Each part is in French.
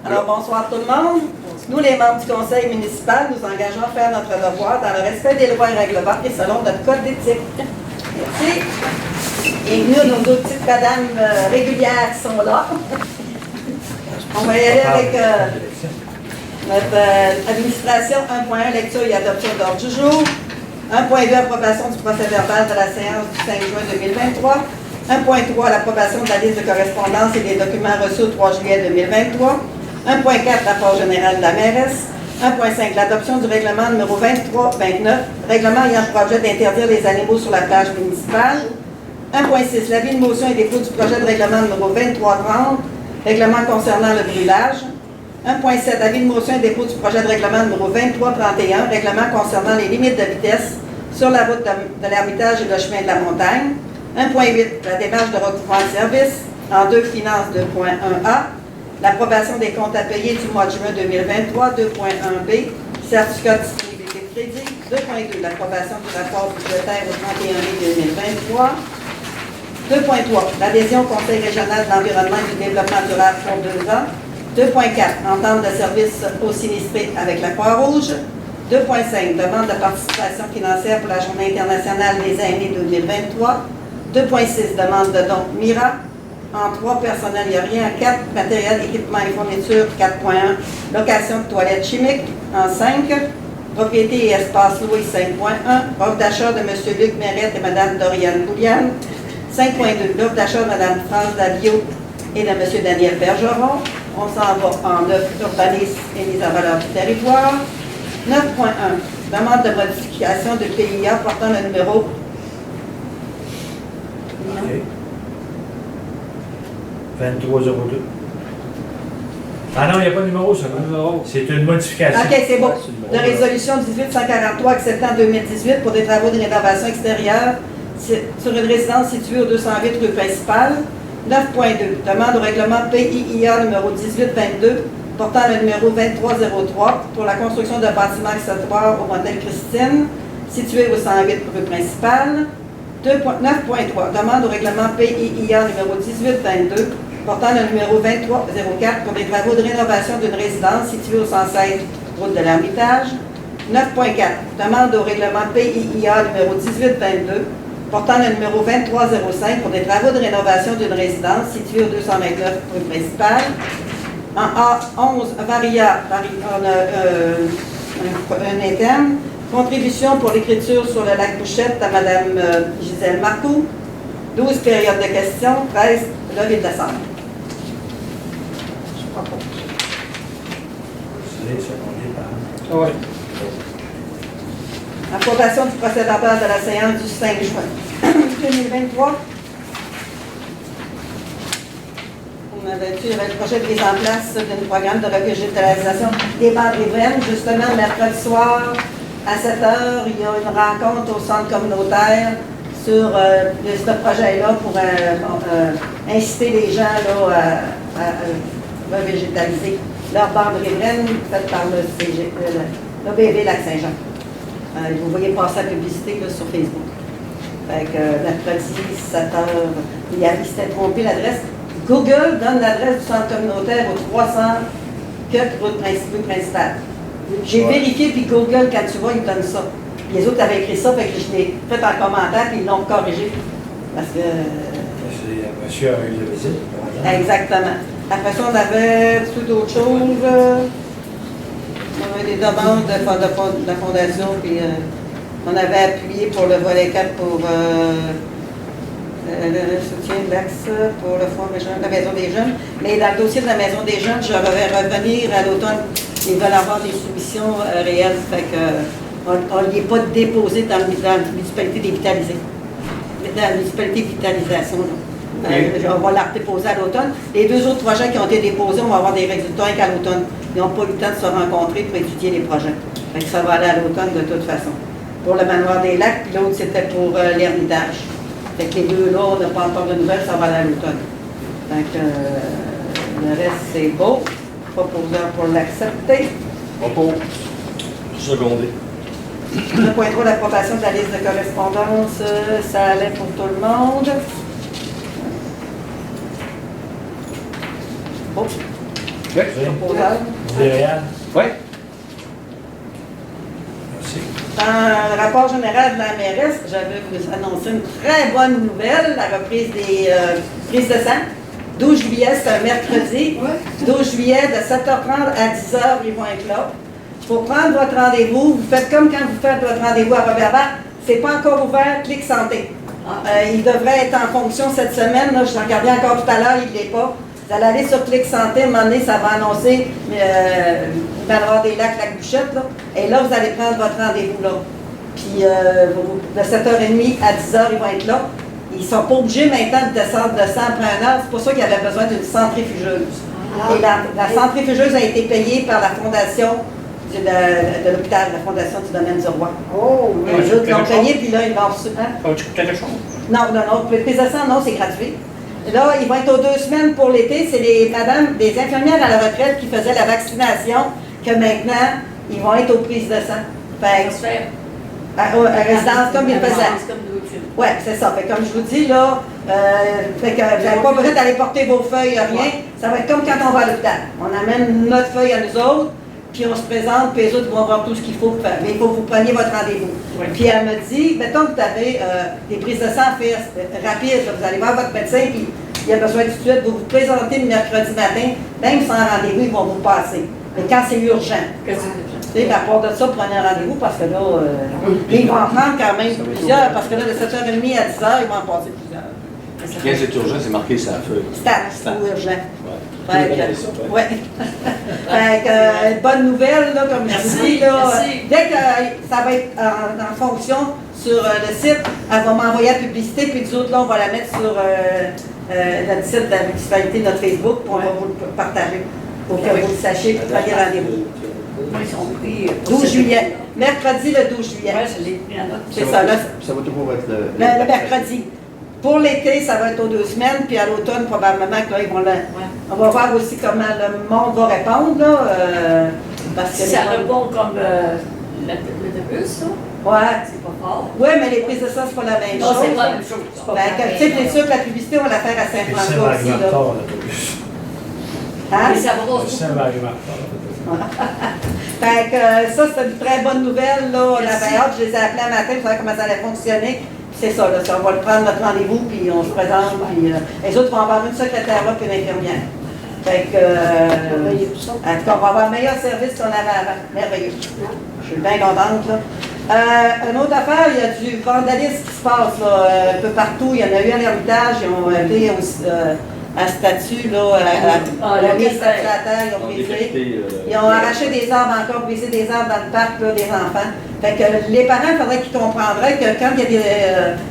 Alors, bonsoir tout le monde. Nous, les membres du conseil municipal, nous engageons à faire notre devoir dans le respect des lois et règlements et selon notre code d'éthique. Merci. Et nous, nos deux petites madames régulières qui sont là. On va y aller avec notre administration 1.1, lecture et adoption d'ordre du jour. 1.2, approbation du procès verbal de la séance du 5 juin 2023. 1.3, l'approbation de la liste de correspondance et des documents reçus au 3 juillet 2023. 1.4, rapport général de la mairesse. 1.5, l'adoption du règlement numéro 23-29, règlement ayant pour objet d'interdire les animaux sur la plage municipale. 1.6, l'avis de motion et dépôt du projet de règlement numéro 2330, règlement concernant le brûlage. 1.7, avis de motion et dépôt du projet de règlement numéro 2331, règlement concernant les limites de vitesse sur la route de l'Ermitage et le chemin de la montagne. 1.8, la démarche de recouvrement de service. En 2, finances 2.1a. L'approbation des comptes à payer du mois de juin 2023. 2.1b, certificat de disponibilité de crédit. 2.2, l'approbation du rapport budgétaire au 31 mai 2023. 2.3, l'adhésion au Conseil régional de l'environnement et du développement durable pour 2 ans. 2.4, entente de service aux sinistrés avec la Croix-Rouge. 2.5, demande de participation financière pour la Journée internationale des aînés 2023. 2.6, demande de don MIRA. En 3, personnel, il n'y a rien. 4, matériel, équipement et fourniture. 4.1, location de toilettes chimiques. En 5, propriété et espace loué. 5.1, offre d'achat de M. Luc Mérette et Mme Doriane Bouliane. 5.2, l'offre d'achat de Mme France Davio et de M. Daniel Bergeron. On s'en va en 9, urbanisme et mise en valeur du territoire. 9.1, demande de modification de PIA portant le numéro 2302. Ah non, il n'y a pas de numéro, ça. C'est une modification. OK, c'est bon. De résolution 1843 acceptée en 2018 pour des travaux de rénovation extérieure sur une résidence située au 208 rue principale. 9.2, demande au règlement PIIA numéro 1822 portant le numéro 2303 pour la construction d'un bâtiment accessoire au modèle Christine situé au 108 rue principale. 9.3, demande au règlement PIIA numéro 1822 portant le numéro 2304 pour des travaux de rénovation d'une résidence située au 116 route de l'Ermitage. 9.4, demande au règlement PIIA numéro 1822 portant le numéro 2305 pour des travaux de rénovation d'une résidence située au 229 rue principale. En A11, Varia, on a un interne. Contribution pour l'écriture sur le lac Bouchette à Mme Gisèle Marcoux. 12 périodes de questions. 13, levée de décembre. Je crois pas. Oui. Approbation du procès verbal de la séance du 5 juin 2023. On avait eu le projet de mise en place d'un programme de revégétalisation des bandes riveraines. Justement, mercredi soir, à 7h, il y a une rencontre au centre communautaire sur ce projet-là pour inciter les gens là, à revégétaliser leur bande riveraine faite par l'OBV Lac-Saint-Jean. Vous voyez passer la publicité là, sur Facebook. Fait que mercredi, 7h, il s'était trompé l'adresse. Google donne l'adresse du centre communautaire au 300 rue principale. J'ai vérifié, puis Google, quand tu vois, il donne ça. Puis les autres avaient écrit ça, fait que je l'ai fait en commentaire, puis ils l'ont corrigé. Parce que. C'est monsieur a eu la visite. Exactement. Après ça, on avait tout d'autres choses. On avait des demandes de la fondation, puis on avait appuyé pour le volet 4 pour le soutien de l'Axe pour le Fonds régional de la Maison des Jeunes. Mais dans le dossier de la Maison des Jeunes, je vais revenir à l'automne. Ils veulent avoir des soumissions réelles. Fait que on n'y est pas déposé dans la municipalité dévitalisée. Dans la municipalité vitalisation. On va la déposer à l'automne. Les 2 autres projets qui ont été déposés, on va avoir des résultats qu'à l'automne. Ils n'ont pas eu le temps de se rencontrer pour étudier les projets. Fait que ça va aller à l'automne de toute façon. Pour le manoir des Lacs, puis l'autre c'était pour l'Ermitage. Fait que les 2 là, on n'a pas encore de nouvelles, ça va aller à l'automne. Fait que le reste c'est beau. Proposeur pour l'accepter. Propos. Secondé. 1.3, l'approbation de la liste de correspondance, ça allait pour tout le monde. Oh, Oui. proposal. Vous voulez Réal? Oui. Merci. Dans le rapport général de la mairesse, j'avais vous annoncer une très bonne nouvelle, la reprise des prises de sang. 12 juillet, c'est un mercredi. 12 juillet, de 7h30 à 10h, ils vont être là. Il faut prendre votre rendez-vous. Vous faites comme quand vous faites votre rendez-vous à Robert-Bach. C'est pas encore ouvert, Clic Santé. Il devrait être en fonction cette semaine. Là, je l'ai regardé encore tout à l'heure, il ne l'est pas. Vous allez aller sur Clic Santé, à un moment donné, ça va annoncer Manoir des Lacs, Lac-Bouchette. Là. Et là, vous allez prendre votre rendez-vous là. Puis de 7h30 à 10h, ils vont être là. Ils ne sont pas obligés maintenant de descendre de sang après 1 heure. C'est pour ça qu'il y avait besoin d'une centrifugeuse. Et la centrifugeuse a été payée par la fondation de l'hôpital, la fondation du domaine du roi. Oh, oui. Les autres l'ont payé, puis là, ils vont reçu. Hein? Tu coûtes quelque chose? Non, les prises de sang, non, c'est gratuit. Là, ils vont être aux 2 semaines pour l'été. C'est des infirmières à la retraite qui faisaient la vaccination, que maintenant, ils vont être aux prises de sang. Fait à résidence, comme ils faisaient. Oui, c'est ça. Fait comme je vous dis, là, fait que vous n'avez pas besoin d'aller porter vos feuilles, rien. Ça va être comme quand on va à l'hôpital. On amène notre feuille à nous autres, puis on se présente, puis les autres vont voir tout ce qu'il faut faire. Mais il faut que vous preniez votre rendez-vous. Oui. Puis elle me dit, mettons que vous avez des prises de sang à faire rapides, vous allez voir votre médecin, puis il a besoin tout de suite, vous vous présentez le mercredi matin, même sans rendez-vous, ils vont vous passer. Mais quand c'est urgent. À part de ça, prenez un rendez-vous parce que là, ils vont en prendre quand même plusieurs, parce que là, de 7h30 à 10h, ils vont en passer plusieurs. Quand c'est urgent, c'est marqué sur la feuille. C'est urgent. Ouais. Ouais. Fait que, bonne nouvelle, là, comme je dis, là, dès que ça va être en fonction sur le site, elle va m'envoyer la publicité, puis nous autres, là, on va la mettre sur le site de la municipalité, notre Facebook, puis on va vous le partager pour que vous le sachiez, puis prenez rendez-vous. 12 juillet. Mercredi le 12 juillet. Oui, je l'ai pris en note. C'est ça, là. Ça va toujours être le mercredi. Pour l'été, ça va être aux 2 semaines, puis à l'automne, probablement que là, ils vont on va voir aussi comment le monde va répondre, là. Parce que ça répond comme l'autobus, ça? Ouais. C'est pas fort. Oui, mais les prises de sang, c'est pas la même chose. Non, c'est pas la même chose. C'est pas Tu sais, c'est sûr que la publicité, on va la faire à Saint-François aussi, là. Hein? Mais ça va Fait que ça, c'est une très bonne nouvelle, là. On avait hâte, je les ai appelés un matin pour savoir comment ça allait fonctionner. C'est ça, là, on va le prendre notre rendez-vous, puis on se présente, puis les autres vont avoir une secrétaire là, puis une infirmière. Fait que, en tout cas, on va avoir un meilleur service qu'on avait avant. Merveilleux. Je suis bien contente, là. Une autre affaire, il y a du vandalisme qui se passe, là, un peu partout. Il y en a eu à l'Ermitage, ils ont été à statue, là, la mise à terre, ils ont brisé. Ils ont arraché des arbres encore, brisé des arbres dans le parc, là, des enfants. Fait que les parents, il faudrait qu'ils comprendraient que quand il y a des...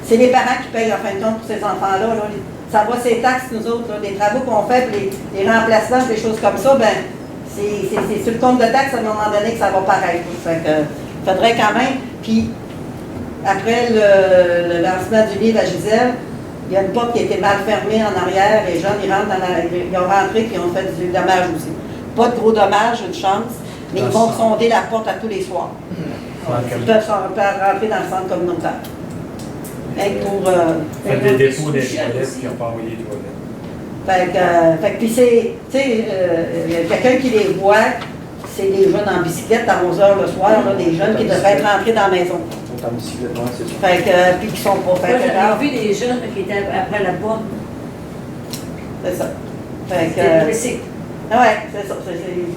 c'est les parents qui payent, en fin de compte, pour ces enfants-là. Là, ça va ces taxes, nous autres, là, les travaux qu'on fait, les remplacements, des choses comme ça, ben c'est sur le compte de taxes, à un moment donné, que ça va paraître. Fait que, faudrait quand même... Puis, après le lancement du livre à Gisèle, il y a une porte qui a été mal fermée en arrière, les jeunes, ils ont rentré et ils ont fait du dommage aussi. Pas de gros dommages, une chance, mais ils vont sonder la porte à tous les soirs. Ils peuvent rentrer dans le centre communautaire. Faites des dépôts des toilettes qui n'ont pas envoyé les toilettes. Fait que, puis c'est, tu sais, il y a quelqu'un qui les voit, c'est des jeunes en bicyclette à 11h le soir, là, des jeunes qui devraient être rentrés dans la maison. En bicyclette, c'est ça. Fait que, puis qui sont pas faits. Moi, j'avais vu des jeunes qui étaient après la porte. C'est ça. Fait que, ouais, c'est ça.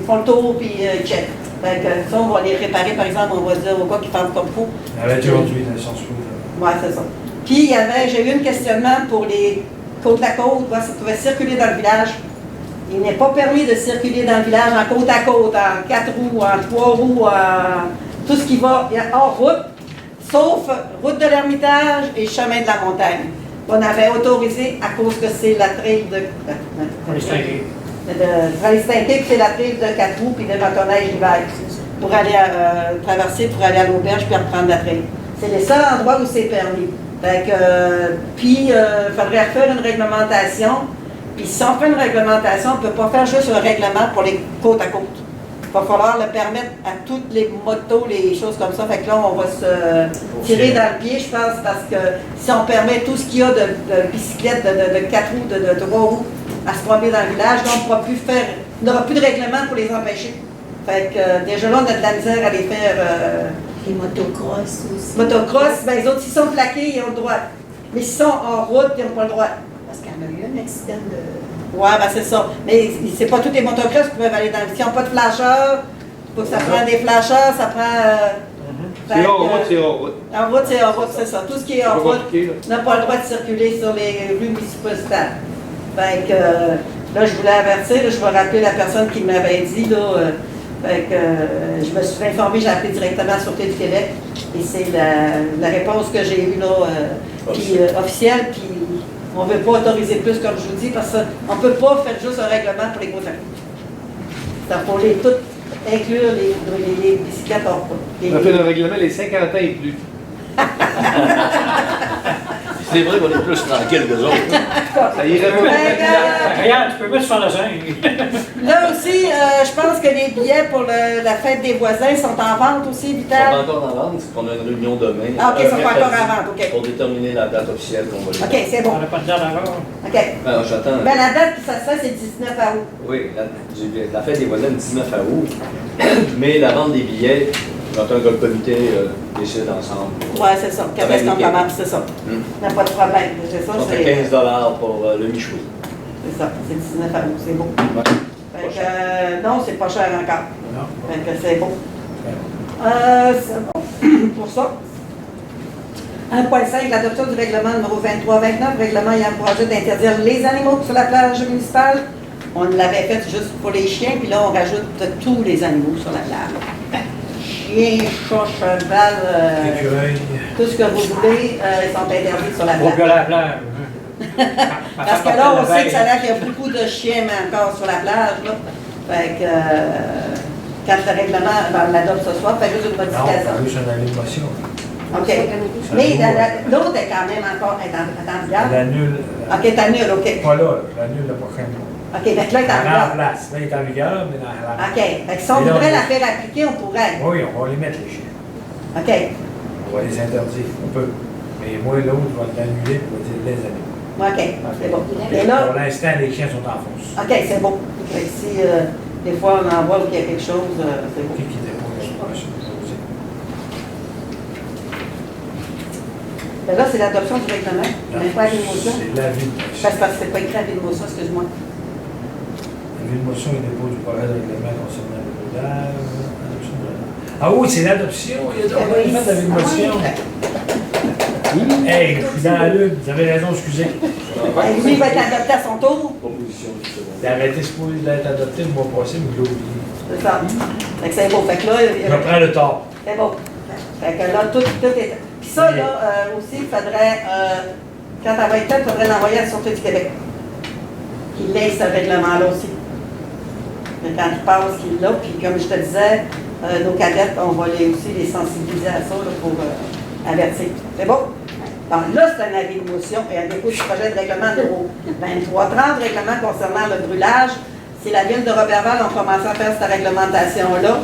Ils font le tour puis ils check. Fait que ça, on va les réparer, par exemple, on va dire aux gars qui font comme il faut. Il y avait aujourd'hui dans le sens où. Ouais, c'est ça. Puis j'ai eu un questionnement pour les côte à côte, voir s'ils pouvaient circuler dans le village. Il n'est pas permis de circuler dans le village en côte à côte, en 4 roues, en 3 roues, en tout ce qui va hors route, sauf route de l'Ermitage et chemin de la montagne. On avait autorisé à cause que c'est la trail de puis c'est la trail de 4 roues puis de motoneige l'hiver pour aller traverser, pour aller à l'auberge puis reprendre la trail. C'est les seuls endroits où c'est permis. Puis, il faudrait refaire une réglementation. Puis, si on fait une réglementation, on ne peut pas faire juste un règlement pour les côte à côte. Il va falloir le permettre à toutes les motos, les choses comme ça. Fait que là, on va se tirer dans le pied, je pense, parce que si on permet tout ce qu'il y a de bicyclettes, de 4 roues, de 3 roues, à se promener dans le village. Là, on n'aura plus de règlement pour les empêcher. Fait que déjà là, on a de la misère à les faire. Les motocross aussi. Motocross, ben les autres, s'ils sont plaqués, ils ont le droit. Mais s'ils sont en route, ils n'ont pas le droit. Parce qu'il y en a eu un accident de... Ouais, ben c'est ça. Mais c'est pas tous les motocross qui peuvent aller dans le... S'ils n'ont pas de flasheurs, ça prend des flasheurs, ça prend... C'est hors route, c'est hors route. En route, c'est hors route, c'est ça. Tout ce qui est hors C'est pas route compliqué, là. n'a pas le droit de circuler sur les rues municipales. Fait que là, je voulais avertir, là, je vais rappeler la personne qui m'avait dit, là, fait que je me suis informée, j'ai appelé directement à la Sûreté du Québec, et c'est la réponse que j'ai eue, là, officielle, puis on ne veut pas autoriser plus, comme je vous dis, parce qu'on ne peut pas faire juste un règlement pour les gros tracteurs. C'est pour les toutes inclure les bicyclettes hors route. On a fait le règlement les 50 ans et plus. C'est vrai qu'on est plus tranquille que les autres. Ça irait pas. Regarde, tu peux mettre sur la scène. Là aussi, je pense que les billets pour la fête des voisins sont en vente aussi, On Vital. va encore en vente, c'est qu'on a une réunion demain. Ah, ok, ils sont pas mercredi, encore en vente, ok. Pour déterminer la date officielle qu'on va les OK, c'est bon. On n'a pas de date encore. OK. Ben, j'attends. Ben, la date que ça se fait, c'est le 19 août. Oui, la fête des voisins le 19 août. Mais la vente des billets, j'entends que le comité décide ensemble. Ouais, c'est ça. Quand est-ce qu'on commence, c'est ça. Hmm. Il n'y a pas de problème. C'est ça, Ça fait c'est 15 pour le Michoui. ça. C'est le 19 août, c'est beau. Fait que, non, c'est pas cher encore. Non. Fait que c'est beau. C'est bon. Pour ça. 1.5, l'adoption du règlement numéro 23-29, règlement ayant pour projet d'interdire les animaux sur la plage municipale. On l'avait fait juste pour les chiens, puis là, on rajoute tous les animaux sur la plage. Chiens, chats, cheval, Écureuil. tout ce que vous voulez, ils sont interdits sur la Faut que plage. la plage. Parce que là, on sait que ça a l'air qu'il y a beaucoup de chiens mais encore sur la plage. Là. Fait que, quand le règlement, ben, on l'adopte ce soir, fait juste une Non, modification. on juste une émotion. OK. Mais l'autre est quand même encore en vigueur. L'annule. OK, t'as nul, OK. Pas là, l'annule le prochain mois. OK, donc là, il est en Elle est en vigueur. place. Là, il est en vigueur, mais dans la. OK. Fait que si on Et là, voudrait on- la faire appliquer, on pourrait. Oui, on va les mettre, les chiens. OK. On va les interdire. On peut. Mais moi, l'autre, je vais l'annuler pour dire les animaux. OK, c'est bon. Et là, Pour l'instant, les chiens sont en fausse. OK, c'est bon. Fait que si des fois on en voit qu'il y a quelque chose, c'est bon. Qui dépose l'information aujourd'hui? Ben là, c'est l'adoption du règlement. Mais pas avec une motion. C'est l'avis de motion. Parce que c'est pas écrit avec une motion, excuse-moi. L'avis de motion, il dépose du projet de règlement concernant le rodage. Adoption de la- Ah oui, c'est l'adoption. Il y a d'autres éléments de l'avis de motion. Hey, je suis dans la lune. Vous avez raison, excusez. Lui, il va être adopté à son tour. Proposition du second. Il avait été supposé d'être adopté le mois passé, mais je l'ai oublié. C'est ça. Fait que c'est beau. Fait que là, Je reprends le tort. c'est beau. Fait que là, tout est. Puis ça, là, aussi, il faudrait, quand elle va être faite, il faudrait l'envoyer à la Sûreté du Québec. Qu'il laisse ce règlement-là aussi. Mais quand il passe, qu'il l'a. Puis comme je te disais, nos cadettes, on va aussi les sensibiliser à ça là, pour avertir. C'est bon? Bon, là, c'est un avis de motion et un dépôt du projet de règlement numéro 2330, règlement concernant le brûlage. Si la ville de Roberval a commencé à faire cette réglementation-là,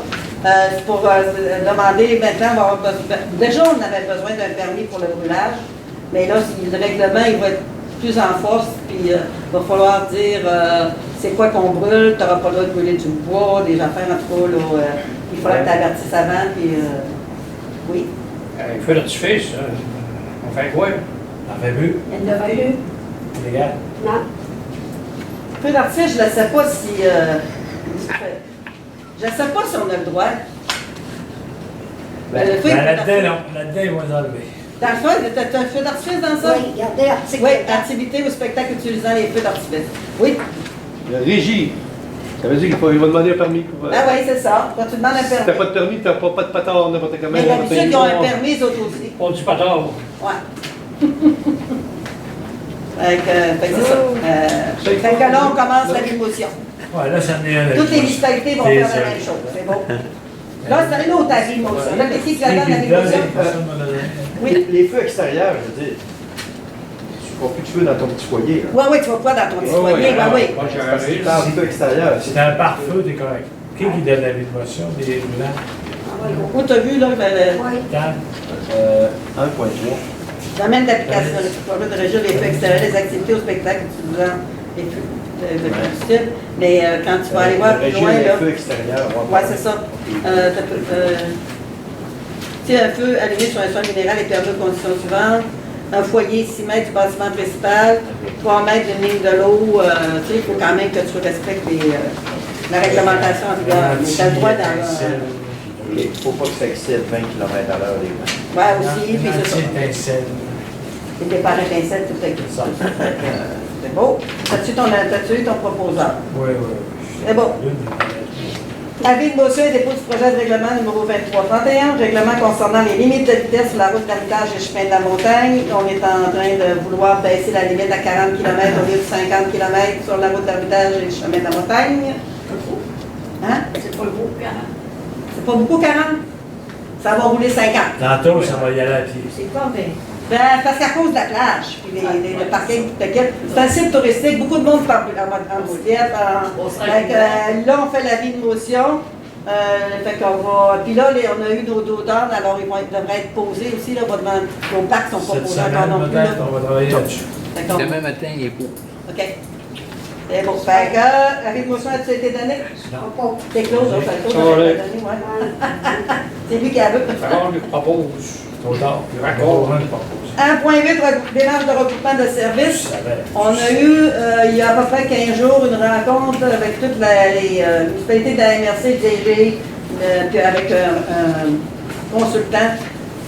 c'est pour demander, maintenant, on va avoir besoin, déjà on avait besoin d'un permis pour le brûlage, mais là, le règlement, il va être plus en force, puis il va falloir dire c'est quoi qu'on brûle, tu n'auras pas le droit de brûler du bois, des affaires, en tout cas, là, il faudra que tu avertisses avant, puis oui. Il faut l'artifice. On fait quoi? On fait plus. Il y en a eu. Les gars. Non. Feu d'artifice, je ne sais pas si. Je ne sais pas si on a le droit. Le feu, il peut Là-dedans, d'artifice. non. Là-dedans, ils vont les enlever. Dans le feu, tu as un feu d'artifice dans ça? Oui, regardez l'article. Oui, activité ou spectacle utilisant les feux d'artifice. Oui. Régie. Ça veut dire qu'il va demander un permis pour. Ah oui, c'est ça. Quand tu demandes un Si t'as permis. pas de permis, t'as pas de patard, n'importe comment. Mais d'habitude, ils ont un permis, les autres aussi. On dit pas tard. Ouais. Fait que c'est ça. Fait que là, on commence la démotion. Ouais, là, ça en est un. Toutes les municipalités vont faire la même chose. C'est bon. Là, c'est un autre avis de motion. Là, qu'est-ce qui la donne la démotion? Oui. Les feux extérieurs, je veux dire. Tu ne vois plus de feu dans ton petit foyer. Oui, oui, tu vas pas dans ton petit foyer, oui, oui. Parce que tu parles de feu extérieur. C'est un pare-feu, t'es correct. Qui donne la vie de motion? Des roulants? Où tu as vu, là, Oui. Quand? 1.3. domaine d'application, le projet de régir les feux extérieurs, les activités au spectacle utilisant les feux. de combustible. Mais quand tu vas aller voir plus loin, là. feu extérieur. Ouais, c'est ça. Si un feu allumé sur un sol minéral est permis aux conditions suivantes, un foyer 6 mètres du bâtiment principal, 3 mètres d'une ligne de l'eau, tu sais, il faut quand même que tu respectes la réglementation en vigueur. Mais tu as le droit dans Il ne faut pas que ça excède 20 km/h les vents. Ouais, aussi, puis c'est ça. Étincelle. Les départs étincelles, tout ça. C'est beau. T'as-tu eu ton proposeur? Oui. C'est bon. Avis de motion et dépôt du projet de règlement numéro 2331, règlement concernant les limites de vitesse sur la route d'héritage et chemin de la montagne. On est en train de vouloir baisser la limite à 40 km au lieu de 50 km sur la route d'héritage et le chemin de la montagne. Hein? C'est pas le gros, 40. C'est pas beaucoup 40? Ça va rouler 50. Tantôt, ça va y aller à pied. C'est pas bien. Ben, parce qu'à cause de la plage, puis le parking, c'est un site touristique, beaucoup de monde parle en mobilette. Là, on fait l'avis de motion. Fait qu'on va. Puis là, on a eu nos dos d'ordre, alors ils devraient être posés aussi. Là, nos parcs sont pas Cette posés encore semaine, non plus. là. peut-être, on va travailler là-dessus. Fait qu'on- Demain matin, il est beau. OK. C'est bon. Fait que, l'avis de motion a-t-il été donné? Non. C'est clos, là, fait le tour, Ça va on l'a aller. donné, ouais. C'est lui qui a vu. Alors, on lui propose. Trop tard. D'accord. 1.8, démarche de regroupement de services. On a eu, il y a à peu près 15 jours, une rencontre avec toutes les municipalités de la MRC, DG, puis avec un consultant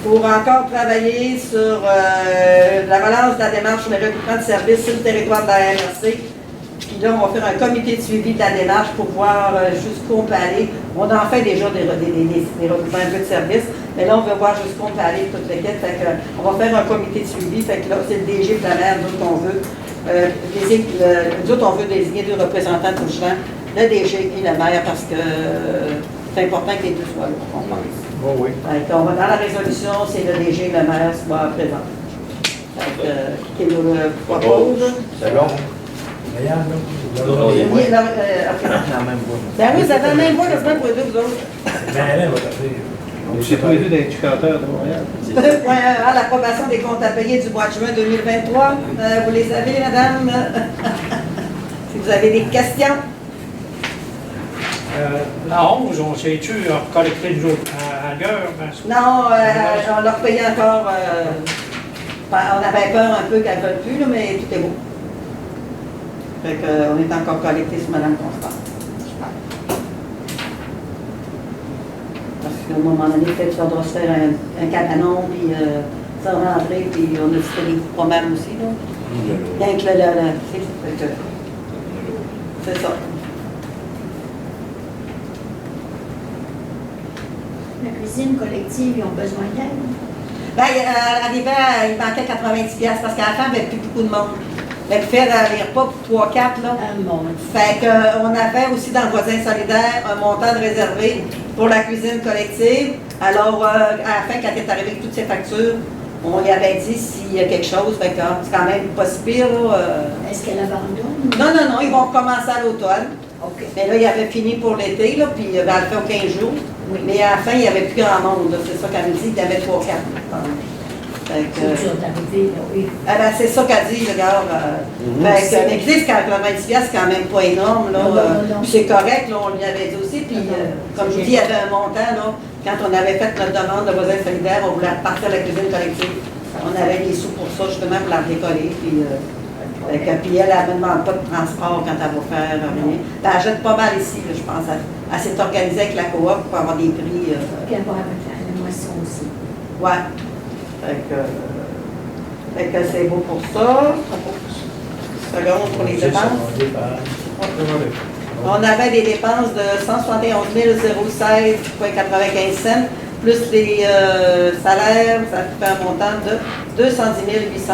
pour encore travailler sur la relance de la démarche sur le regroupement de services sur le territoire de la MRC. Puis là, on va faire un comité de suivi de la démarche pour voir jusqu'où on peut aller. On en fait déjà des regroupements un peu de services, mais là, on veut voir jusqu'où on peut aller toute l'équipe. Fait que, on va faire un comité de suivi. Fait que là, c'est le DG et la maire, nous autres, on veut. Nous autres, on veut désigner deux représentants tout le temps, le DG et la maire, parce que c'est important que les deux soient là, on pense. Oh oui. Fait qu'on va dans la résolution, c'est le DG et la maire soient présents. Fait que, qui nous le propose. C'est long. Regarde, Non, il est Oui, là, ok. Quand même bon. Ben oui, vous avez la même voix quasiment pour les deux, vous autres. Ben, elle va t'appeler. Donc, c'est tous les deux d'indicateurs de Montréal. Point 1A, l'approbation des comptes à payer du mois de juin 2023. Vous les avez, madame? Si vous avez des questions. La 11, on s'est-tu collecté nous autres ailleurs? Non, on leur payait encore. On avait peur un peu qu'elles ne veulent plus, là, mais tout est beau. Fait qu'on est encore collecté sur Mme Constance. Parce qu'à un moment donné, peut-être qu'il faudra se faire un cabanon, puis ça rentrer, puis on a fait des coups promènes aussi, là. Bien que c'est ça. La cuisine collective, ils ont besoin d'aide. Ben, il manquait 90$ parce qu'à la fin, il n'y avait plus beaucoup de monde. Fait que faire les repas pour 3-4, là. Fait qu'on avait aussi dans le voisin solidaire un montant de réservé pour la cuisine collective. Alors, à la fin, quand il est arrivé avec toutes ces factures, on lui avait dit s'il y a quelque chose, fait que c'est quand même pas si pire, là. Est-ce qu'elle abandonne? Non, ils vont recommencer à l'automne. OK. Mais là, il avait fini pour l'été, là, puis il avait fait aux 15 jours. Oui. Mais à la fin, il n'y avait plus grand monde, là. C'est ça qu'elle me dit, il y avait 3-4. Fait que, C'est dur d'arriver, là, oui. ah ben, c'est ça qu'a dit, le gars. Fait que, mais tu sais, c'est quand même pas énorme, là. Non. Puis c'est correct, là, on lui avait dit aussi. Puis, comme je vous dis, il y avait un montant, là. Quand on avait fait notre demande de voisin solidaire, on voulait repartir à la cuisine collective. On avait des sous pour ça, justement, pour la décoller. Puis, puis elle ne demande pas de transport quand elle va faire rien. Ben, elle jette pas mal ici, là, je pense. Elle s'est organisée avec la coop pour avoir des prix. Puis elle va avec la moisson aussi. Ouais. Fait que c'est beau pour ça. Seconde pour les dépenses. On avait des dépenses de 171 016,95 plus les salaires, ça fait un montant de 210 823,85.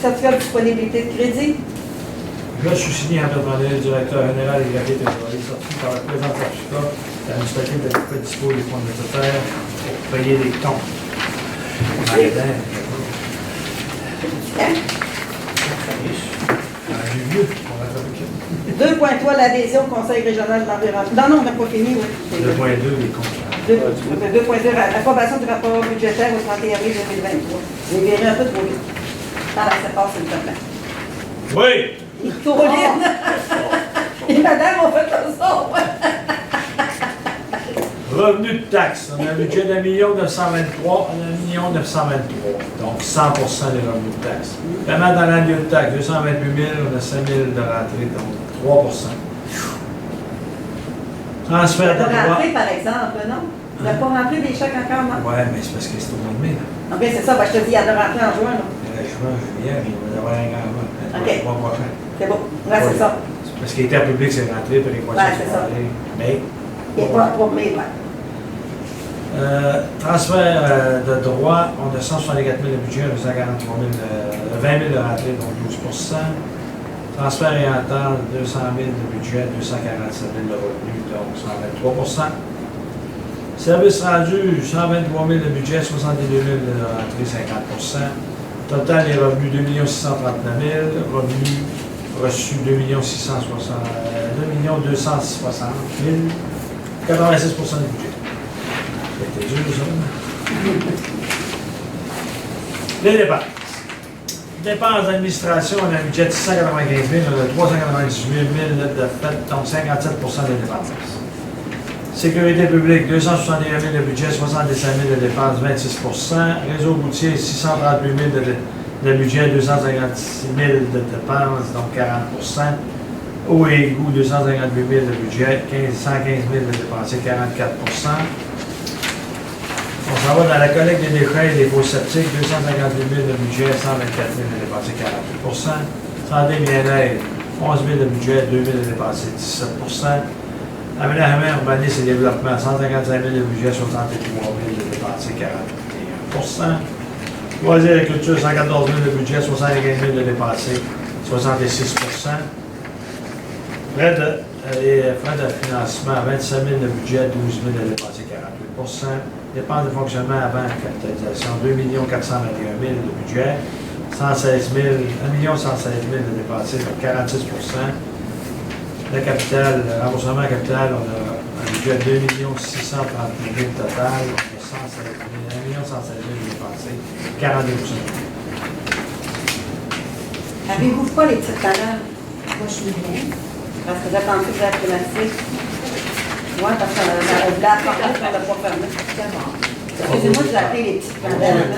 Certificat de disponibilité de crédit. Je suis signé entrepreneur, directeur général et gravité de sorti par le présent certificat. La municipalité de pas disposer des fonds nécessaires pour payer les comptes. Magasin. J'ai vieux, on va fabriquer. 2.3, l'adhésion au Conseil régional de l'environnement. Non, on n'a pas fini, oui. 2.2, les comptes. 2.0, approbation du rapport budgétaire au 31 avril 2023. J'ai viré un peu trop vite. Dans la séparation, s'il te plaît. Oui! Et Caroline! Et madame, on fait comme ça, ouais. Revenu de taxe, on a un budget d'1 923, on a 1 923. Donc 100% des revenus de taxe. Paiement dans l'année de taxe, 228 000, on a 5 000 de rentrée, donc 3%. Transfert de Tu as droit. rentré, par exemple, non? Tu n'as pas rentré des chèques encore, non? Ouais, mais c'est parce que c'est au mois de mai, là. Ok, c'est ça, je te dis, il y en a rentré en juin, là. Juin, juillet, mais il va y avoir un grand mois. Ok. Le mois prochain. C'est bon. Ouais, c'est ça. Parce qu'il était en public, c'est rentré, puis les Ouais, croissants c'est sont ça. rentrés. Mais, Il n'est pas trop mai, ouais. transfert de droit, on a 164 000 de budget, 243 000, 20 000 de rentrée, donc 12%. Transfert et entente, 200 000 de budget, 247 000 de revenus, donc 123%. Service rendu, 123 000 de budget, 62 000 de rentrée, 50%. Total des revenus, 2 639 000. Revenus reçus, 2 260 000. 86% du budget. C'était dur, ça. Les dépenses. Dépenses d'administration, on a un budget de 695 000, on a 398 000 de fait, donc 57% des dépenses. Sécurité publique, 261 000 de budget, 75 000 de dépenses, 26%. Réseau routier, 638 000 de budget, 256 000 de dépenses, donc 40%. Eau et égout, 258 000 de budget, 115 000 de dépensés, 44%. On s'en va dans la collecte des déchets et des fosses septiques, 258 000 de budget, 124 000 de dépensés, 48%. Santé bien-être, 11 000 de budget, 2 000 de dépensés, 17%. Aménagement, urbanisme et développement, 155 000 de budget, 63 000 de dépensés, 41%. Loisirs et culture, 114 000 de budget, 75 000 de dépensés, 66%. Frais de financement, 25 000 de budget, 12 000 de dépensés, 48%. Dépenses de fonctionnement avant capitalisation, 2 421 000 de budget, 116 000, 1 116 000 de dépensés, donc 46%. Le capital, le remboursement capital, on a un budget de 2 639 000 total, on a 116 000, 1 116 000 dépensés, 42%. Avez-vous pas les petites talents? Moi, je suis bien. Parce que j'attends plus de la thématique. Oui, parce qu'on voulait apporter, on ne l'a pas fermé. C'est bon. Excusez-moi, je l'ai appelé les petites madames.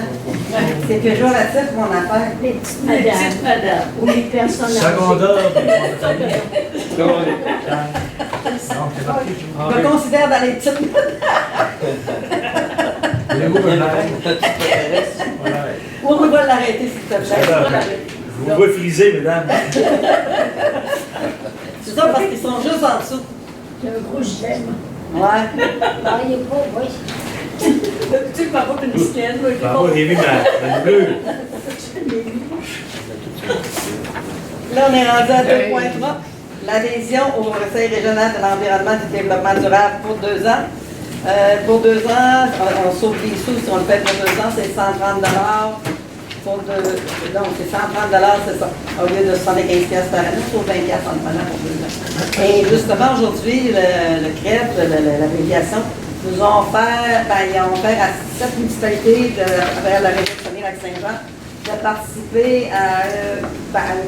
C'est péjoratif, mon affaire. Les petites La petite madames madame. ou les personnes âgées. Secondaire, puis on donc, c'est parti. Je me considère dans les petites madames. Voulez-vous me l'arrêter? Voilà. On va l'arrêter, s'il te plaît. Je vous vois friser, mesdames. C'est ça, parce qu'ils sont juste en dessous. Il y a un gros gilet. Ouais. Non, il n'est pas, oui. Tu ne parles pas d'une chienne, moi, Ah, moi, j'ai vu ma bleue. Là, on est rendu à 2.3. L'adhésion au Conseil régional de l'environnement et du développement durable pour 2 ans. Pour 2 ans, on sauve les sous. Si on le fait pour 2 ans, c'est 130 donc, c'est 130 c'est ça. Au lieu de 75 par année, on sauve 20 en le prenant pour 2 ans. Et justement, aujourd'hui, le CREP, l'abréviation, nous ont offert, ils ont offert à 7 municipalités à travers la région de Saguenay-Lac-Saint-Jean de participer à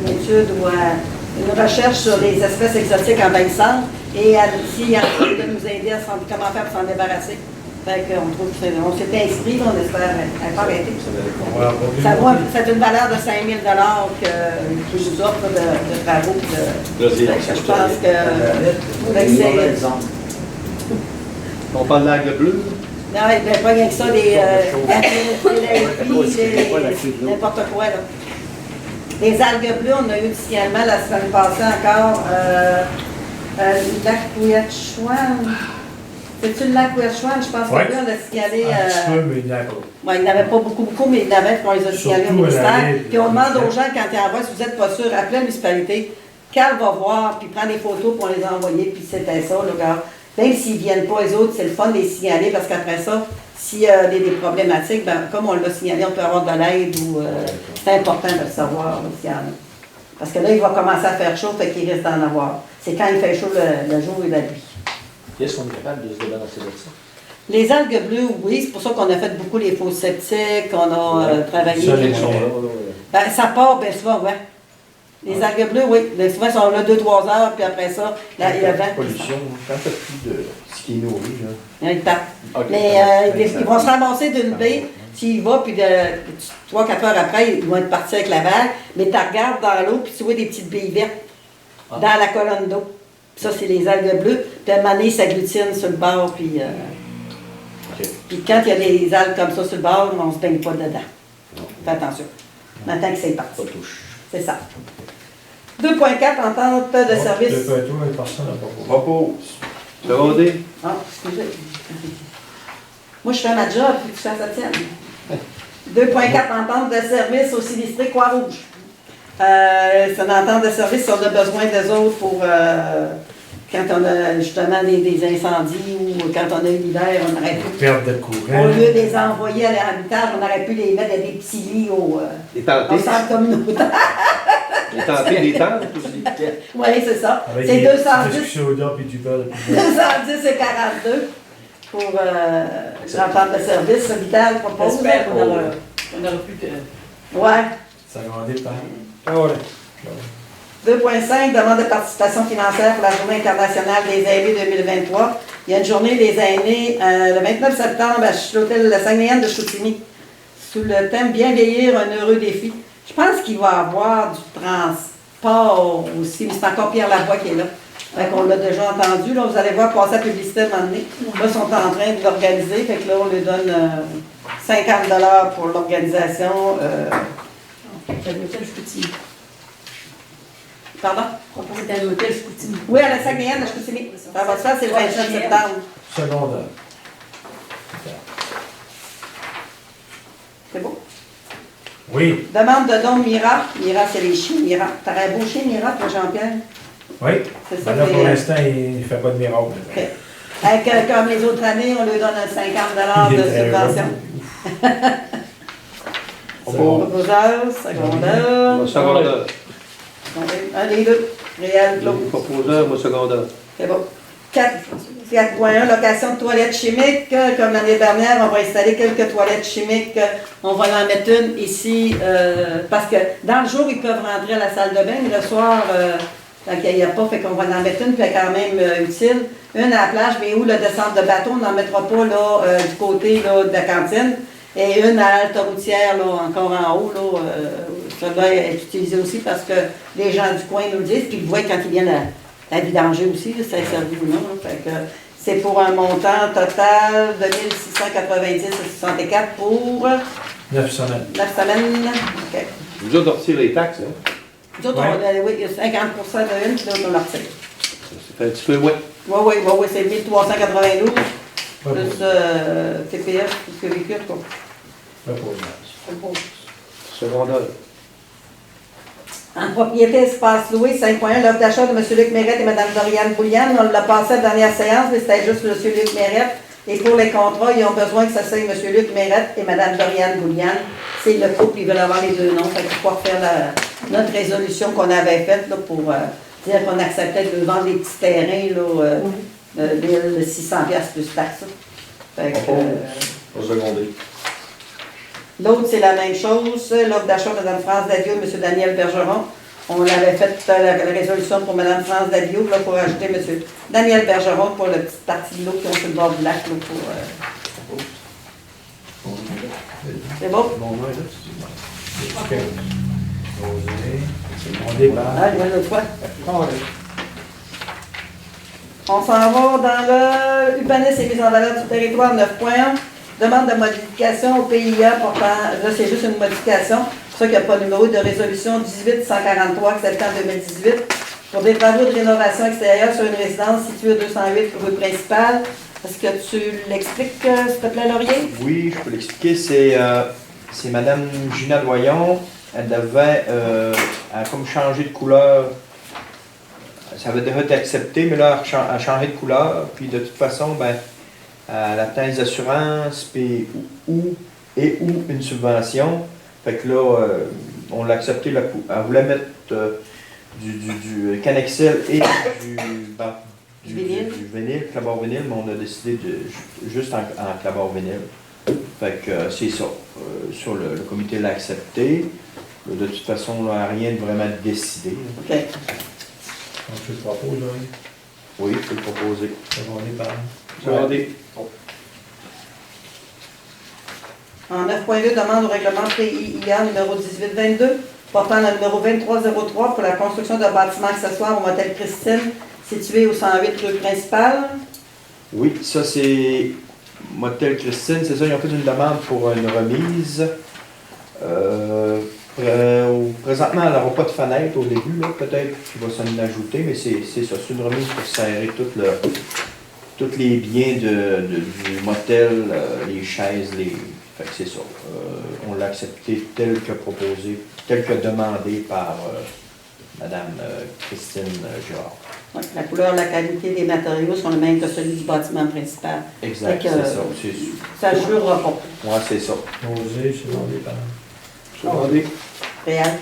une étude ou à une recherche sur les espèces exotiques envahissantes et à l'outil de nous aider à comment faire pour s'en débarrasser. Fait qu'on trouve que on s'est inscrit, on espère être arrêté. C'est une valeur de 5 000 que nous offre de travaux. Je pense que On parle de l'aigle bleu. non, il n'y a pas rien que ça, n'importe quoi. Là. Les algues bleues, on a eu du signalement la semaine passée encore. Le lac Ouiachiouane. C'est-tu le lac Ouiachiouane? Je pense que Ouais. lui, on a signalé. Un petit peu, mais d'accord. Ouais, il n'y en avait pas beaucoup, mais il y en avait, puis on les a signalés au Surtout à la ministère. ville. Puis on demande aux gens, quand ils envoient, si vous n'êtes pas sûr, appelez la municipalité. Carl va voir, puis prend des photos pour les envoyer, puis c'était ça, là, gars. Même s'ils ne viennent pas, les autres, c'est le fun de les signaler, parce qu'après ça, s'il y a des problématiques, ben, comme on l'a signalé, on peut avoir de l'aide, ou c'est important de le savoir, là, s'il y en a. Parce que là, il va commencer à faire chaud, fait qu'il risque d'en avoir. C'est quand il fait chaud le jour et la nuit. Est-ce qu'on est capable de se débarrasser de ça? Les algues bleues, oui, c'est pour ça qu'on a fait beaucoup les fosses septiques, on a travaillé. Ça, les Ils sont là, Ben, ça part bien souvent, ouais. Les algues bleues, oui. Souvent, ils sont là 2-3 heures, puis après ça, là, il y a vent. Pollution, quand t'as plus de ce qui est nourri, là. Ils partent. Ok. Mais ils vont se ramasser d'une baie. Tu y vas, puis 3-4 heures après, ils vont être partis avec la vague. Mais tu regardes dans l'eau, puis tu vois des petites billes vertes dans la colonne d'eau. Puis ça, c'est les algues bleues. Puis à un moment donné, ils s'agglutinent sur le bord. Puis, puis quand il y a des algues comme ça sur le bord, on ne se baigne pas dedans. Fais attention. Maintenant que c'est parti. Pas touche. C'est ça. 2.4, entente de service. Personne n'a pas Repose. Secondé. Ah, excusez. Moi, je fais ma job, puis tu fais ça tienne. 2.4, entente de service au sinistré Croix-Rouge. C'est une entente de service si on a besoin d'eux autres pour quand on a justement des incendies ou quand on a eu l'hiver, on aurait pu, Perte de courant. au lieu de les envoyer à l'habitage, on aurait pu les mettre à des petits lits au centre communautaire. Les tentés, des tentes aussi. Oui, c'est ça. Avec C'est des 210. petits soda puis du beurre. 210 et 42 pour l'entente de service. Vital propose. J'espère qu'on aura plus de... Ouais. Ça grandit par. Ah ouais. 2.5, demande de participation financière pour la Journée internationale des aînés 2023. Il y a une journée des aînés le 29 septembre à l'hôtel La Saguenayenne de Chicoutimi, sous le thème Bien vieillir, un heureux défi. Je pense qu'il va y avoir du transport aussi, mais c'est encore Pierre Lavoie qui est là. Fait qu'on l'a déjà entendu. Là, vous allez voir passer la publicité à un moment donné. Là, ils sont en train de l'organiser. Fait que là, on lui donne 50 $ pour l'organisation. C'est l'hôtel Chicoutimi. Pardon? Proposé à l'hôtel Chicoutimi. Oui, à la Saguenayenne de Chicoutimi. Ça va se faire, c'est le 27 septembre. Secondaire. C'est beau? Oui. Demande de don de Mira. Mira, c'est les chiens, Mira. T'aurais un beau chien, Mira, toi, Jean-Pierre? Oui. C'est ça. Ben là, c'est, pour l'instant, il ne fait pas de miracle. OK. Comme les autres années, on lui donne un 50 $ de subvention. Proposeur, secondaire. Moi, secondaire. Un des deux. Réel, Claude. Proposeur, moi, secondaire. C'est bon. 4.1, location de toilettes chimiques. Comme l'année dernière, on va installer quelques toilettes chimiques. On va en mettre une ici, parce que dans le jour, ils peuvent rentrer à la salle de bain, mais le soir, quand il n'y a pas, fait qu'on va en mettre une, puis elle est quand même utile. Une à la plage, mais où le descente de bateau, on n'en mettra pas là, du côté là, de la cantine. Et une à l'autoroutière, là, encore en haut, là, ça doit être utilisé aussi parce que les gens du coin nous le disent, puis ils le voient quand ils viennent à vidanger aussi, là, si ça est servi ou non. Là. Fait que c'est pour un montant total de 1690,64 pour 9 semaines. 9 semaines. OK. Vous autres, on retire les taxes, hein? Nous autres, oui, il y a 50% de une, puis l'autre, on la retire. Ça fait un petit peu, ouais. Oui, c'est 1392, Pas plus pour- TPS, plus que véhicule, quoi. pas pour- Secondaire. En propriété espace loué, 5.1, l'offre d'achat de M. Luc Mérette et Mme Doriane Bouliane. On l'a passé à la dernière séance, mais c'était juste M. Luc Mérette. Et pour les contrats, ils ont besoin que ça soit M. Luc Mérette et Mme Doriane Bouliane. C'est le couple, ils veulent avoir les deux noms. Fait qu'il faut refaire notre résolution qu'on avait faite là, pour dire qu'on acceptait de vendre des petits terrains, là, de 600$ plus taxes. Fait que, Au secondé. l'autre, c'est la même chose. L'offre d'achat de Mme France Daviau et M. Daniel Bergeron. On avait fait la résolution pour Mme France Daviau, là, pour ajouter M. Daniel Bergeron pour la petite partie de l'eau qui ont sur le bord du lac. Là, pour, c'est bon? Ok. On débat. Ah, je vois l'autre fois. On s'en va dans le urbanisme et mise en valeur du territoire 9.1. Demande de modification au PIA portant, là c'est juste une modification, c'est pour ça qu'il n'y a pas de numéro de résolution 1843 acceptée en 2018 pour des travaux de rénovation extérieure sur une résidence située au 208 rue principale. Est-ce que tu l'expliques, s'il te plaît, Laurier? Oui, je peux l'expliquer. C'est Mme Gina Doyon. Elle devait elle a comme changer de couleur. Ça avait déjà été accepté, mais là, elle a changé de couleur. Puis de toute façon, ben, elle attend les assurances puis, ou une subvention. Fait que là, on l'a accepté. Elle voulait mettre du Canexel et Du vinyle? Du vinyle, clabard vinyle, mais on a décidé juste en clabard vinyle. Fait que c'est ça. Sur le comité l'a accepté. De toute façon, là, rien de vraiment décidé. OK. Donc, tu le proposes, là. Oui, je peux le proposer. Secondé par. Regardez. En 9.2, demande au règlement PIIA numéro 1822, portant le numéro 2303 pour la construction d'un bâtiment accessoire au motel Christine, situé au 108 rue principale. Oui, ça c'est Motel Christine, c'est ça, ils ont fait une demande pour une remise. Présentement, elle n'aura pas de fenêtre au début, là, peut-être qu'il va s'en ajouter, mais c'est ça, c'est une remise pour serrer tous les biens du motel, les chaises, Fait que c'est ça. On l'a accepté tel que proposé, tel que demandé par Madame Christine Girard. Ouais, la couleur, la qualité des matériaux sont les mêmes que celui du bâtiment principal. Exact, Fait que, c'est ça. Ça ne jurera pas. Ouais, c'est ça. Osé, secondé par. Secondé. Réal.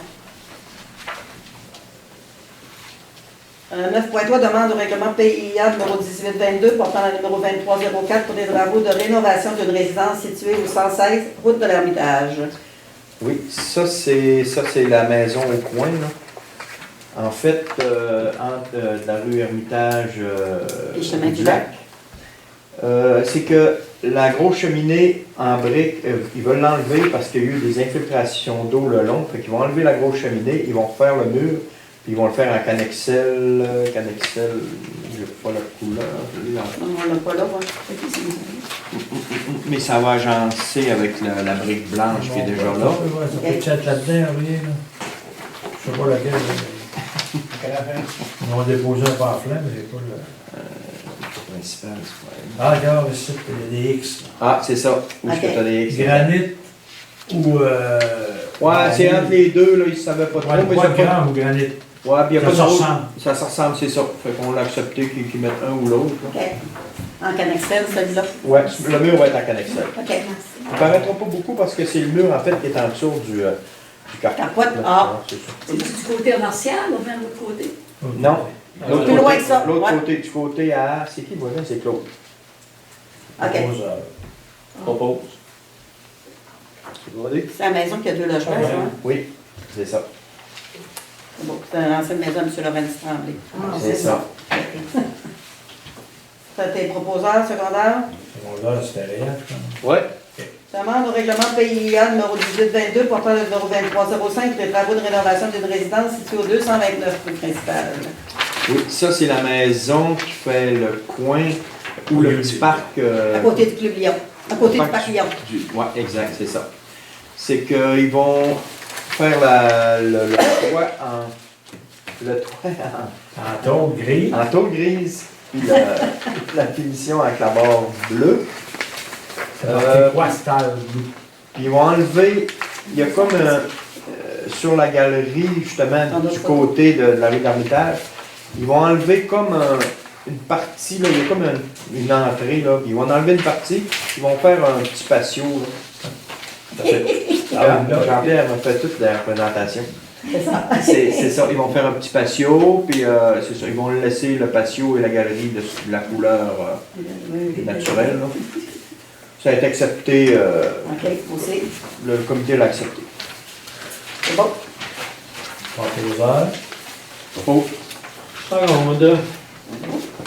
9.3, demande au règlement PIA numéro 1822 portant le numéro 2304 pour des travaux de rénovation d'une résidence située au 116 route de l'Ermitage. Oui, ça c'est la maison au coin, là. En fait, entre la rue Ermitage Et chemin du lac. C'est que la grosse cheminée en briques, ils veulent l'enlever parce qu'il y a eu des infiltrations d'eau le long. Fait qu'ils vont enlever la grosse cheminée, ils vont refaire le mur, puis ils vont le faire en Canexel, je n'ai pas la couleur. On l'a pas là, ouais. Mais ça va agencer avec la brique blanche qui est déjà là. Ça peut chat là-dedans, rien, là. Je sais pas laquelle, là. Ils ont déposé un pamphlet, mais j'ai pas le. Principal, c'est pas elle. Ah, regarde, ici, il y a des X. Là. Ah, c'est ça. Où est-ce Ok. que tu as des X? Granit ou. Ouais, c'est entre les deux, là, ils ne savaient pas trop. Ouais, mais pas c'est pas- grand ou granit. Ouais, puis il n'y a Ça pas de se rôle. ressemble. Ça se ressemble, c'est ça. Fait qu'on l'a accepté qu'ils mettent un ou l'autre. là. OK. En Canexel, celui-là. Ouais, le mur va être en Canexel. OK. Il ne paraîtra pas beaucoup parce que c'est le mur, en fait, qui est en dessous du carton. Capote, ah. C'est ça. C'est du côté martial ou bien de l'autre côté? Non. L'autre Plus loin côté, que ça, l'autre ouais. côté, du côté à... C'est qui le voisin? C'est Claude. OK. Propose. Tu vas dire? C'est la maison qui a 2 logements, ça, hein? Oui, c'est ça. C'est bon. C'est l'ancienne maison de M. Lorenz Tremblay. C'est ça. Ça, tes proposeurs secondaires? Secondaire, c'était réel, je pense. Ouais. Demande au règlement PIA numéro 1822 portant le numéro 2305 pour les travaux de rénovation d'une résidence située au 229 rue principale. Oui, ça, c'est la maison qui fait le coin où le petit parc... À côté du Club Lyon. À côté du parc Lyon. Oui, exact, c'est ça. C'est qu'ils vont faire le toit En tôle gris. en tôle grise, puis la finition avec la barre bleue. C'est marqué quoi, style blue? Puis ils vont enlever, il y a comme sur la galerie, justement, du côté de la rue d'Ermitage, ils vont enlever comme une partie, là, il y a comme une entrée, là, puis ils vont enlever une partie, ils vont faire un petit patio. Là. Jean-Pierre m'a fait toute la représentation. C'est ça. C'est ça, ils vont faire un petit patio, puis c'est ça, ils vont laisser le patio et la galerie de la couleur naturelle. Là. Ça a été accepté, OK, aussi. le comité l'a accepté. C'est bon. Proposeur. Oh. Seconde.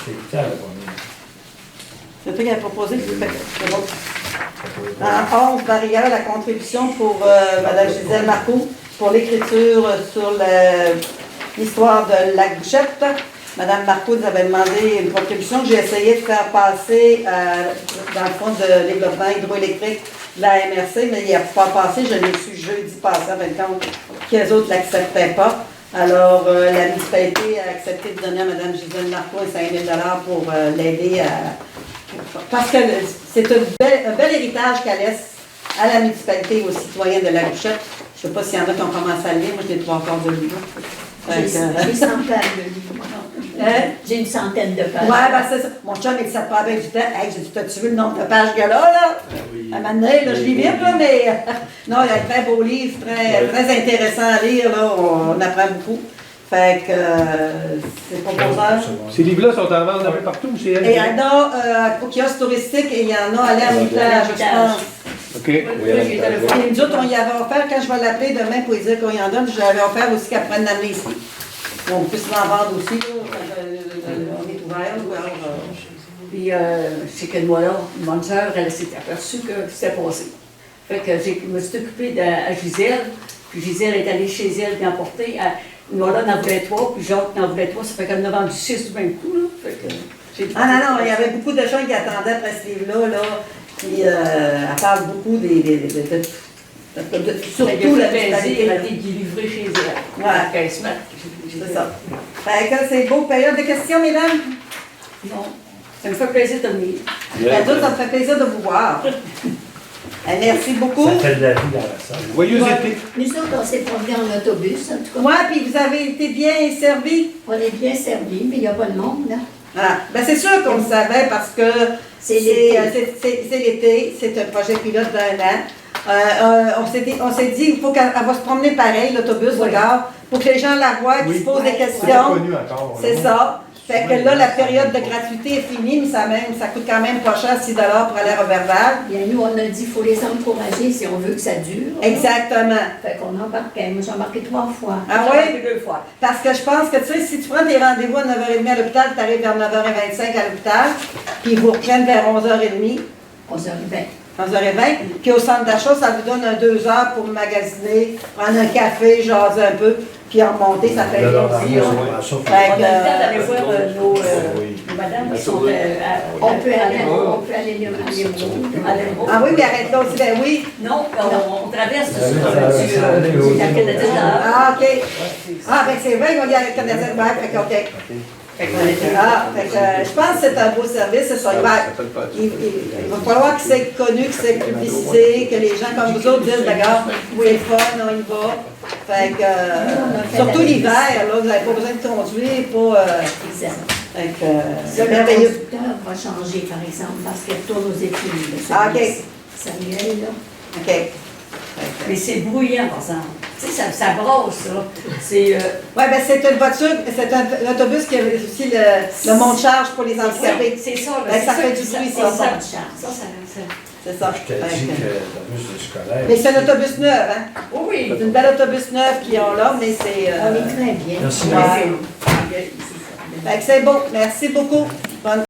C'est clair, la première. C'est toi qui as proposé. C'est bon. En 11, barrière, la contribution pour Mme Gisèle Marcoux pour l'écriture sur l'histoire de Lac-Bouchette. Mme Marcoux nous avait demandé une contribution que j'ai essayé de faire passer dans le fond de développement hydroélectrique de la MRC, mais il n'y a pas passé. Je l'ai su jeudi passé, en fin de compte, qu'elles autres ne l'acceptaient pas. Alors, la municipalité a accepté de donner à Mme Gisèle Marcoux 5 000 $ pour l'aider à... Parce que c'est un bel héritage qu'elle laisse à la municipalité et aux citoyens de la Bouchette. Je ne sais pas s'il y en a qui ont commencé à le lire, moi je n'ai pas encore de livre. J'ai une centaine de livres. J'ai une centaine de pages. Ouais, ben c'est ça. Mon chum, il dit ça te prend bien du temps. Hey, j'ai dit, t'as-tu vu le nombre de pages qu'il y a là? À un moment donné, là, je lis vite, là, mais non, il y a un très beau livre, très intéressant à lire, là. On apprend beaucoup. Fait que c'est proposeur. Ces livres-là sont en vente un peu partout, c'est Et il y en a au kiosque touristique et il y en a à l'Ermitage, je pense. OK. Oui, j'ai été le voir. Et nous autres, on y avait offert, quand je vais l'appeler demain pour lui dire qu'on y en donne, je l'avais offert aussi qu'elle prenne l'amener ici. On peut se l'en vendre aussi, là, on est ouvert. Puis, c'est que moi, là, mon soeur, elle s'est aperçue que c'était passé. Fait que je me suis occupée à Gisèle, puis Gisèle est allée chez elle puis emporter. Voilà, en voulait 3, puis Jacques en voulait 3, ça fait qu'elle en a vendu 6 du même coup, là. Fait que Ah non, il y avait beaucoup de gens qui attendaient après ce livre-là, là. Puis elle parle beaucoup surtout la plaisir à délivrer chez elle. Ouais. À 15 mètres. C'est ça. Fait que c'est beau. Période de questions, mesdames? Non. Ça me fait plaisir de venir. Ben, d'autres, ça me fait plaisir de vous voir. Merci beaucoup. Ça fait de la vie dans la salle. Joyeux Ouais. été. Nous autres, on s'est promenés en autobus, en tout cas. Moi, puis vous avez été bien servis? On est bien servis, mais il n'y a pas de monde, là. Ah, ben c'est sûr qu'on le savait parce que C'est l'été. c'est l'été, c'est un projet pilote d'1 an. On s'est dit, il faut qu'elle va se promener pareil, l'autobus, regarde, pour que les gens la voient, qu'ils se posent des C'est pas questions. connu encore. C'est ça. Fait que là, la période de gratuité est finie, mais ça coûte quand même pas cher, 6 $ pour aller à Robertval. Bien, nous, on a dit qu'il faut les encourager si on veut que ça dure. Exactement. Fait qu'on embarquait. Moi, j'ai embarqué 3 fois. Ah J'en ai oui? fait 2 fois. Parce que je pense que, tu sais, si tu prends tes rendez-vous à 9h30 à l'hôpital, tu arrives vers 9h25 à l'hôpital, puis ils vous reprennent vers 11h30. On se réveille. 11h20. Puis au centre d'achat, ça vous donne 2 heures pour magasiner, prendre un café, jaser un peu, puis en remonter, ça fait bien aussi. Là. On a le temps d'aller voir nos madames qui sont On peut aller les voir. Ah oui, mais arrête là aussi, ben oui. Non, on traverse ça allait au- la Canadienne. Ah, OK. Ah, ben c'est vrai qu'on y a le Canadien de Bac, fait que OK. Ah, fait que je pense que c'est un beau service, c'est ça. Il va falloir qu'il soit connu, qu'il soit publicisé, que les gens comme vous autres disent, d'accord, c'est le fun, on y va. Fait que, surtout l'hiver, là, vous n'avez pas besoin de conduire, pas. Exact. Fait que, Là, c'est le merveilleux. conducteur va changer, par exemple, parce qu'il retourne aux études. Ah, OK. Samuel, là. OK. Fait Mais c'est bruyant, par exemple. Tu sais, ça brasse, ça. C'est. ouais, ben c'est une voiture, c'est un autobus qui a aussi le monte-charge pour les handicapés. C'est ça, là. Ben, c'est ça fait du qui- bruit, c'est ça. ça. Ça, C'est ça. Je te Fait dis que- que l'autobus de scolaire. Mais c'est un autobus neuf, hein? Oui. C'est une belle autobus neuve qu'ils ont là, mais c'est. On est très bien. Merci. Ouais. Fait que c'est bon. Merci beaucoup. Bonne